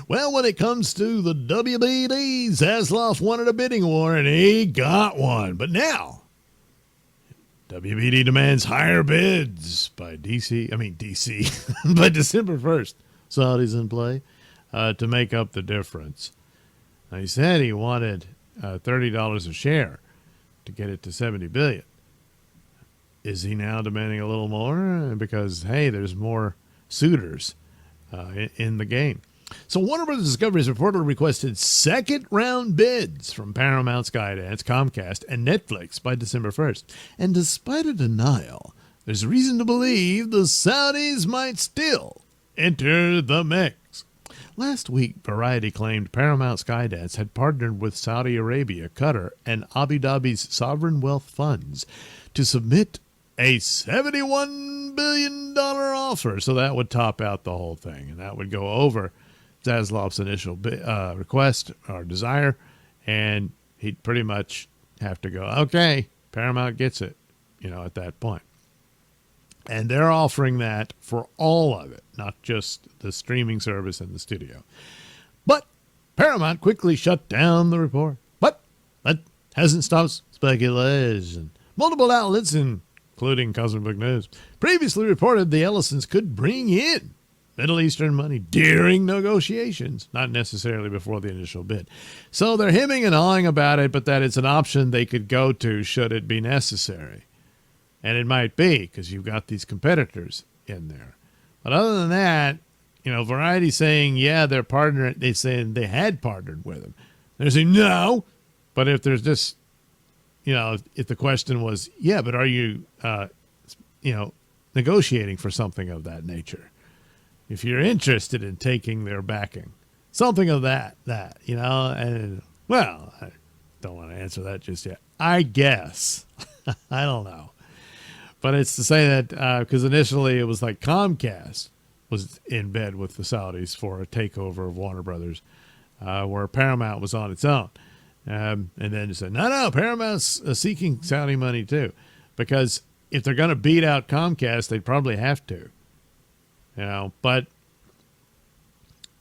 Well, when it comes to the WBD, Zasloff wanted a bidding war, and he got one. But now, WBD demands higher bids by DC, by December 1st. Saudi's in play to make up the difference. Now, he said he wanted $30 a share to get it to $70 billion. Is he now demanding a little more? Because, hey, there's more suitors in the game. So Warner Bros. Discovery has reportedly requested second-round bids from Paramount, Skydance, Comcast, and Netflix by December 1st. And despite a denial, there's reason to believe the Saudis might still enter the mix. Last week, Variety claimed Paramount Skydance had partnered with Saudi Arabia, Qatar, and Abu Dhabi's sovereign wealth funds to submit a $71 billion offer. So that would top out the whole thing, and that would go over Zasloff's initial request or desire, and he'd pretty much have to go, okay, Paramount gets it, at that point. And they're offering that for all of it, not just the streaming service and the studio. But Paramount quickly shut down the report. But that hasn't stopped speculation. Multiple outlets, including Cosmic News, previously reported the Ellisons could bring in Middle Eastern money during negotiations, not necessarily before the initial bid. So they're hemming and hawing about it, but that it's an option they could go to should it be necessary. And it might be, because you've got these competitors in there. But other than that, Variety saying, yeah, they're partnering. They saying they had partnered with them. They're saying no. But if there's just, if the question was, yeah, but are you, negotiating for something of that nature? If you're interested in taking their backing, something of that, and well, I don't want to answer that just yet. I guess. I don't know. But it's to say that because initially it was like Comcast was in bed with the Saudis for a takeover of Warner Brothers, where Paramount was on its own. And then it said, no, Paramount's seeking Saudi money too. Because if they're going to beat out Comcast, they'd probably have to. But,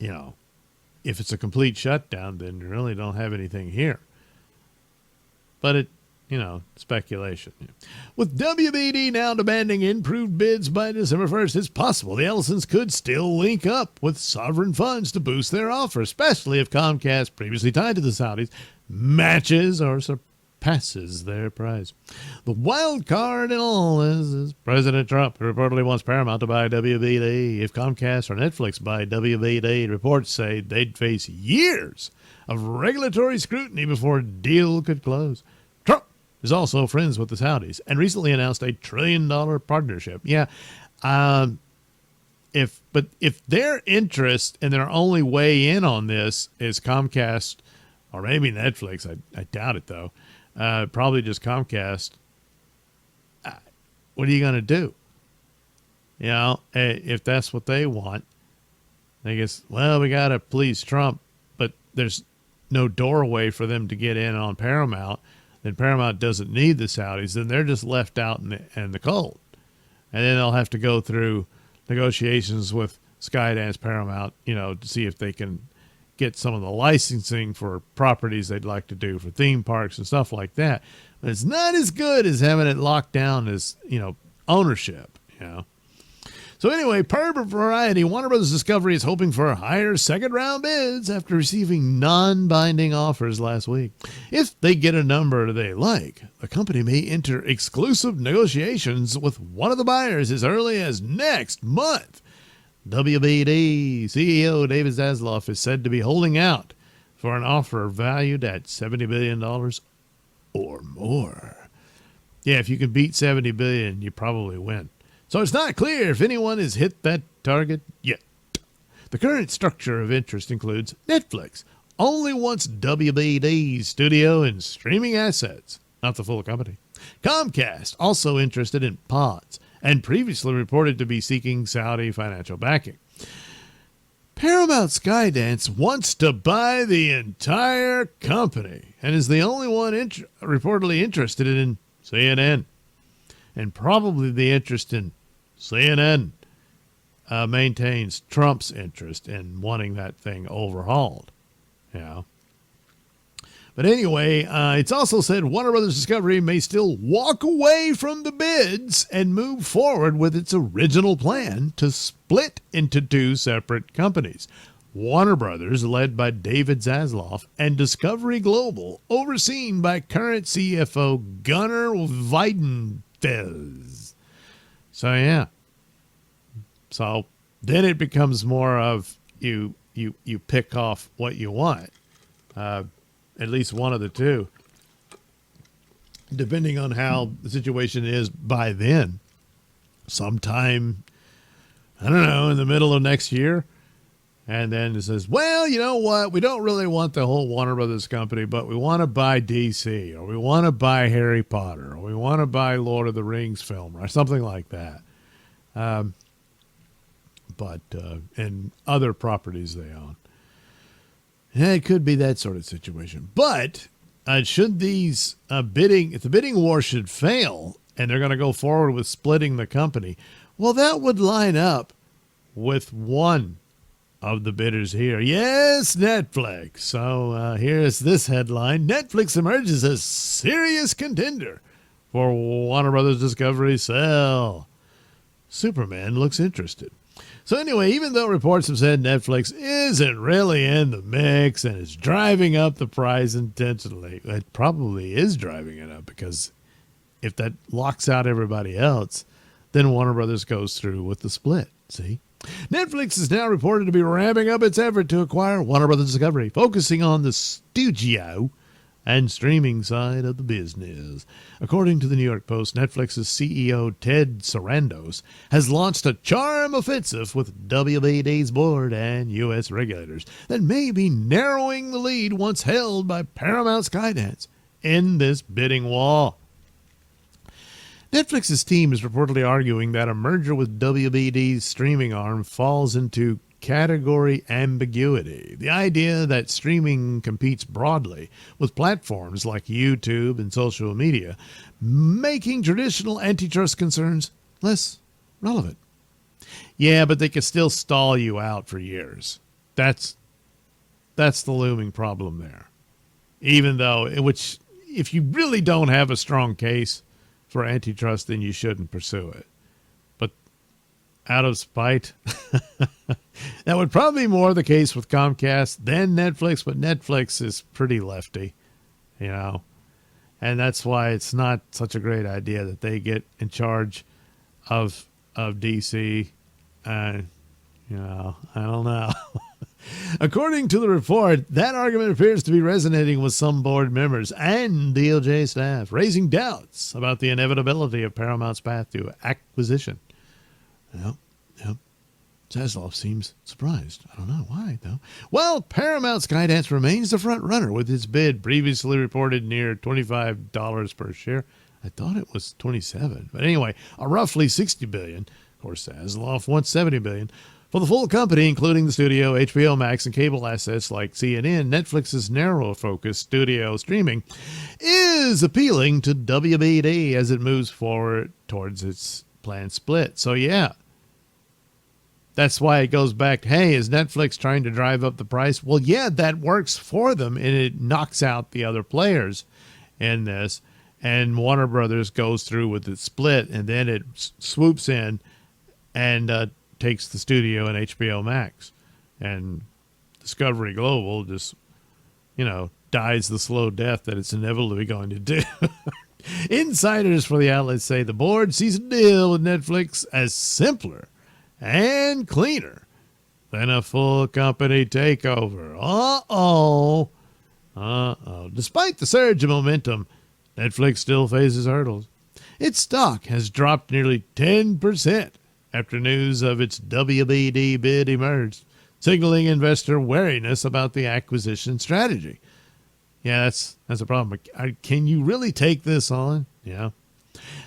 if it's a complete shutdown, then you really don't have anything here. But speculation. With WBD now demanding improved bids by December 1st, it's possible the Ellisons could still link up with sovereign funds to boost their offer, especially if Comcast, previously tied to the Saudis, matches or surpasses their price. The wild card in all is President Trump, who reportedly wants Paramount to buy WBD. If Comcast or Netflix buy WBD, reports say they'd face years of regulatory scrutiny before a deal could close. Trump is also friends with the Saudis and recently announced a $1 trillion partnership. Yeah. If their interest and their only way in on this is Comcast or maybe Netflix, I doubt it though, probably just Comcast, what are you going to do? If that's what they want, I guess, well, we got to please Trump, but there's no doorway for them to get in on Paramount. Then Paramount doesn't need the Saudis. Then they're just left out in the cold. And then they'll have to go through negotiations with Skydance, Paramount, to see if they can get some of the licensing for properties they'd like to do for theme parks and stuff like that. But it's not as good as having it locked down as, ownership, So anyway, per Variety, Warner Bros. Discovery is hoping for higher second-round bids after receiving non-binding offers last week. If they get a number they like, the company may enter exclusive negotiations with one of the buyers as early as next month. WBD CEO David Zasloff is said to be holding out for an offer valued at $70 billion or more. Yeah, if you can beat $70 billion, you probably win. So it's not clear if anyone has hit that target yet. The current structure of interest includes Netflix only wants WBD's studio and streaming assets, not the full company. Comcast also interested in pods and previously reported to be seeking Saudi financial backing. Paramount Skydance wants to buy the entire company and is the only one reportedly interested in CNN. And probably the interest in CNN maintains Trump's interest in wanting that thing overhauled. You know. But anyway, it's also said Warner Brothers Discovery may still walk away from the bids and move forward with its original plan to split into two separate companies. Warner Brothers, led by David Zaslav, and Discovery Global, overseen by current CFO Gunnar Weidenfels. So, yeah. So then it becomes more of you pick off what you want. At least one of the two, depending on how the situation is by then. Sometime, I don't know, in the middle of next year. And then it says, well, you know what? We don't really want the whole Warner Brothers company, but we want to buy DC, or we want to buy Harry Potter, or we want to buy Lord of the Rings film, or something like that. And other properties they own. Yeah, it could be that sort of situation. But should these if the bidding war should fail and they're going to go forward with splitting the company, well, that would line up with one of the bidders here. Yes, Netflix. So here's this headline. Netflix emerges as serious contender for Warner Brothers Discovery sale. Superman looks interested. So anyway, even though reports have said Netflix isn't really in the mix and is driving up the price intentionally, it probably is driving it up, because if that locks out everybody else, then Warner Brothers goes through with the split. See? Netflix is now reported to be ramping up its effort to acquire Warner Brothers Discovery, focusing on the studio and streaming side of the business. According to the New York Post, Netflix's CEO Ted Sarandos has launched a charm offensive with WBD's board and U.S. regulators that may be narrowing the lead once held by Paramount Skydance in this bidding war. Netflix's team is reportedly arguing that a merger with WBD's streaming arm falls into category ambiguity. The idea that streaming competes broadly with platforms like YouTube and social media, making traditional antitrust concerns less relevant. Yeah, but they could still stall you out for years. That's the looming problem there. Even though, which if you really don't have a strong case for antitrust, then you shouldn't pursue it. But out of spite, that would probably be more the case with Comcast than Netflix, but Netflix is pretty lefty, you know, and that's why it's not such a great idea that they get in charge of DC. You know, I don't know. According to the report, that argument appears to be resonating with some board members and DOJ staff, raising doubts about the inevitability of Paramount's path to acquisition. Yep. Zaslav seems surprised. I don't know why, though. Well, Paramount Skydance remains the front runner with its bid previously reported near $25 per share. I thought it was $27. But anyway, a roughly $60 billion. Of course, Zaslav wants $70 billion. For the full company, including the studio, HBO Max, and cable assets like CNN, Netflix's narrow-focused studio streaming is appealing to WBD as it moves forward towards its planned split. So, yeah. That's why it goes back, hey, is Netflix trying to drive up the price? Well, yeah, that works for them, and it knocks out the other players in this. And Warner Brothers goes through with its split, and then it swoops in and takes the studio and HBO Max. And Discovery Global just, you know, dies the slow death that it's inevitably going to do. Insiders for the outlet say the board sees a deal with Netflix as simpler and cleaner than a full company takeover. Uh-oh. Despite the surge of momentum, Netflix still faces hurdles. Its stock has dropped nearly 10% after news of its WBD bid emerged, signaling investor wariness about the acquisition strategy. Yeah, that's a problem. Can you really take this on? Yeah.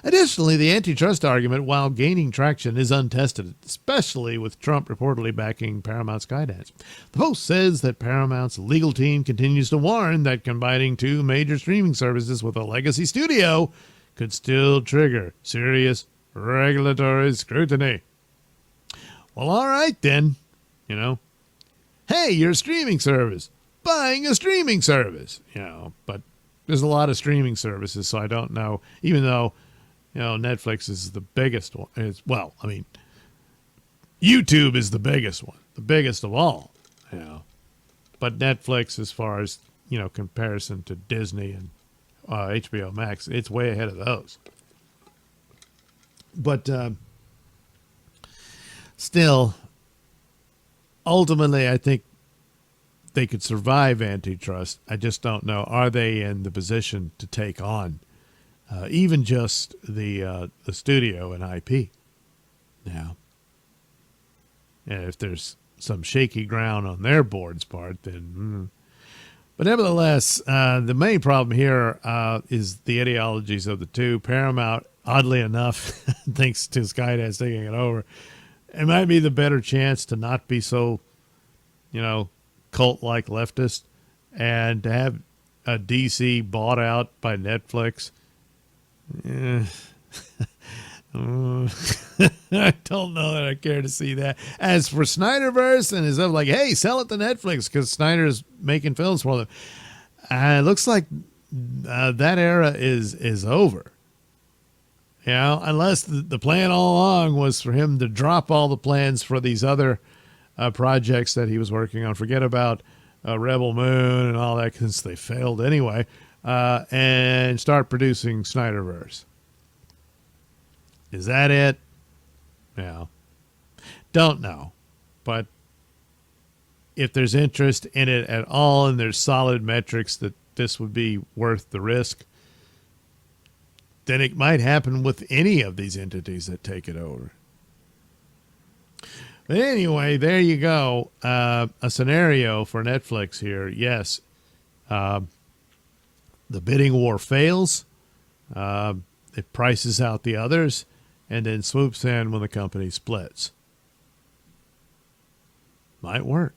Additionally, the antitrust argument, while gaining traction, is untested, especially with Trump reportedly backing Paramount Skydance. The Post says that Paramount's legal team continues to warn that combining two major streaming services with a legacy studio could still trigger serious regulatory scrutiny. Well, all right then, you know. Hey, you're a streaming service. Buying a streaming service, you know. But there's a lot of streaming services, so I don't know. Even though, you know, Netflix is the biggest one. YouTube is the biggest one, the biggest of all, you know. But Netflix, as far as, you know, comparison to Disney and HBO Max, it's way ahead of those. But still, ultimately, I think they could survive antitrust. I just don't know. Are they in the position to take on even just the studio and IP now? And if there's some shaky ground on their board's part, then. But nevertheless, the main problem here is the ideologies of the two. Paramount, oddly enough, thanks to Skydance taking it over, it might be the better chance to not be so, you know, cult-like leftist, and to have a DC bought out by Netflix. I don't know that I care to see that. As for Snyderverse and his other, like, hey, sell it to Netflix because Snyder's making films for them. It looks like that era is over. You know, unless the plan all along was for him to drop all the plans for these other projects that he was working on. Forget about Rebel Moon and all that, since they failed anyway, and start producing Snyderverse. Is that it? Yeah. Don't know. But if there's interest in it at all and there's solid metrics that this would be worth the risk, then it might happen with any of these entities that take it over. But anyway, there you go. A scenario for Netflix here. Yes. The bidding war fails. It prices out the others and then swoops in when the company splits. Might work.